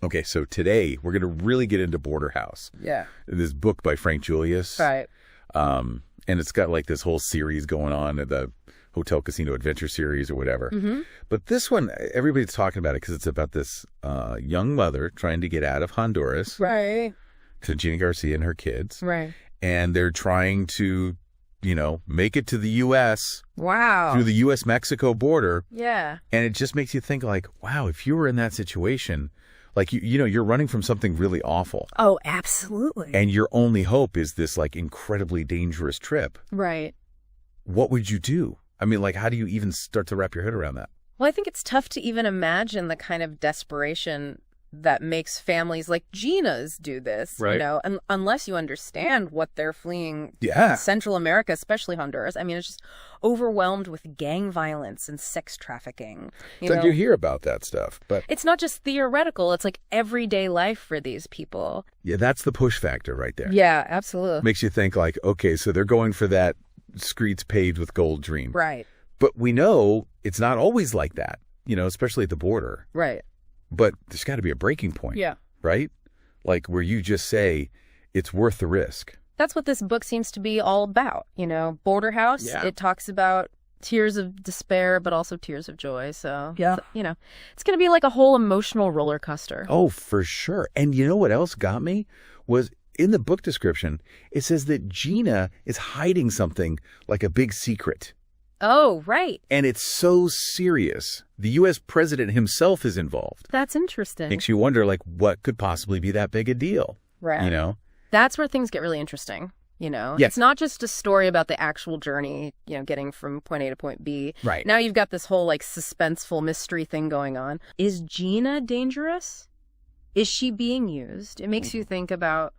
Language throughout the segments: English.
Okay, so today we're going to really get into Border House. Yeah. This book by Frank Julius. Right. And it's got like this whole series going on, the Hotel Casino Adventure series or whatever. Mm-hmm. But this one, everybody's talking about it because it's about this young mother trying to get out of Honduras. Right. To Gina Garcia and her kids. Right. And they're trying to, make it to the U.S. Wow. Through the U.S.-Mexico border. Yeah. And it just makes you think like, wow, if you were in that situation, like, you're running from something really awful. Oh, absolutely. And your only hope is this like incredibly dangerous trip. Right. What would you do? I mean, like, how do you even start to wrap your head around that? Well, I think it's tough to even imagine the kind of desperation that makes families like Gina's do this, right. Unless you understand what they're fleeing. Yeah. Central America, especially Honduras. I mean, it's just overwhelmed with gang violence and sex trafficking. You hear about that stuff, but it's not just theoretical. It's like everyday life for these people. Yeah, that's the push factor right there. Yeah, absolutely. Makes you think like, okay, so they're going for that streets paved with gold dream. Right. But we know it's not always like that, especially at the border. Right. But there's got to be a breaking point. Yeah. Right? Like where you just say it's worth the risk. That's what this book seems to be all about. Border House, yeah. It talks about tears of despair, but also tears of joy. So, yeah. It's going to be like a whole emotional roller coaster. Oh, for sure. And you know what else got me was in the book description, it says that Gina is hiding something like a big secret. Oh, right. And it's so serious. The U.S. president himself is involved. That's interesting. Makes you wonder, like, what could possibly be that big a deal? Right. That's where things get really interesting. Yeah. It's not just a story about the actual journey, getting from point A to point B. Right. Now you've got this whole, like, suspenseful mystery thing going on. Is Gina dangerous? Is she being used? It makes you think about,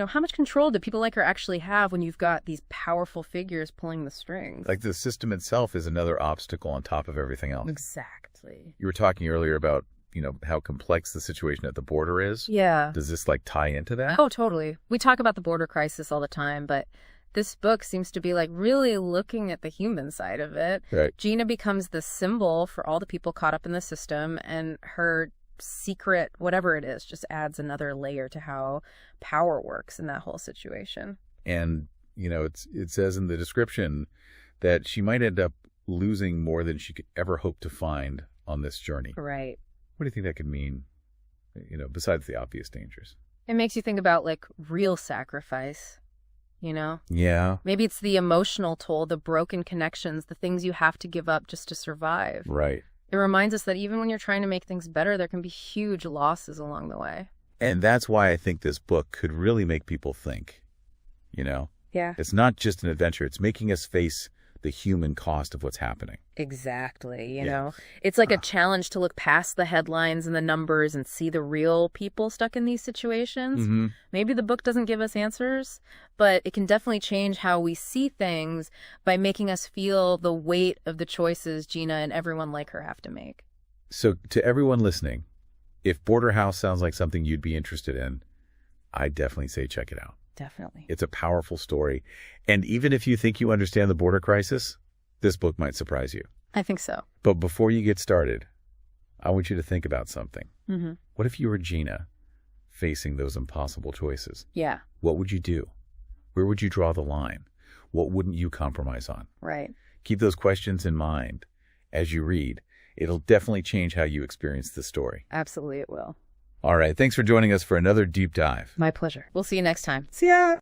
how much control do people like her actually have when you've got these powerful figures pulling the strings? Like the system itself is another obstacle on top of everything else. Exactly. You were talking earlier about, how complex the situation at the border is. Yeah. Does this like tie into that? Oh, totally. We talk about the border crisis all the time, but this book seems to be like really looking at the human side of it. Right. Gina becomes the symbol for all the people caught up in the system, and her secret, whatever it is, just adds another layer to how power works in that whole situation. And, it says in the description that she might end up losing more than she could ever hope to find on this journey. Right. What do you think that could mean, besides the obvious dangers? It makes you think about like real sacrifice, Yeah. Maybe it's the emotional toll, the broken connections, the things you have to give up just to survive. Right. It reminds us that even when you're trying to make things better, there can be huge losses along the way. And that's why I think this book could really make people think, Yeah. It's not just an adventure. It's making us face the human cost of what's happening. Exactly. It's like a challenge to look past the headlines and the numbers and see the real people stuck in these situations. Mm-hmm. Maybe the book doesn't give us answers, but it can definitely change how we see things by making us feel the weight of the choices Gina and everyone like her have to make. So to everyone listening, if Border House sounds like something you'd be interested in, I'd definitely say check it out. Definitely. It's a powerful story. And even if you think you understand the border crisis, this book might surprise you. I think so. But before you get started, I want you to think about something. Mm-hmm. What if you were Gina facing those impossible choices? Yeah. What would you do? Where would you draw the line? What wouldn't you compromise on? Right. Keep those questions in mind as you read. It'll definitely change how you experience the story. Absolutely it will. All right. Thanks for joining us for another deep dive. My pleasure. We'll see you next time. See ya.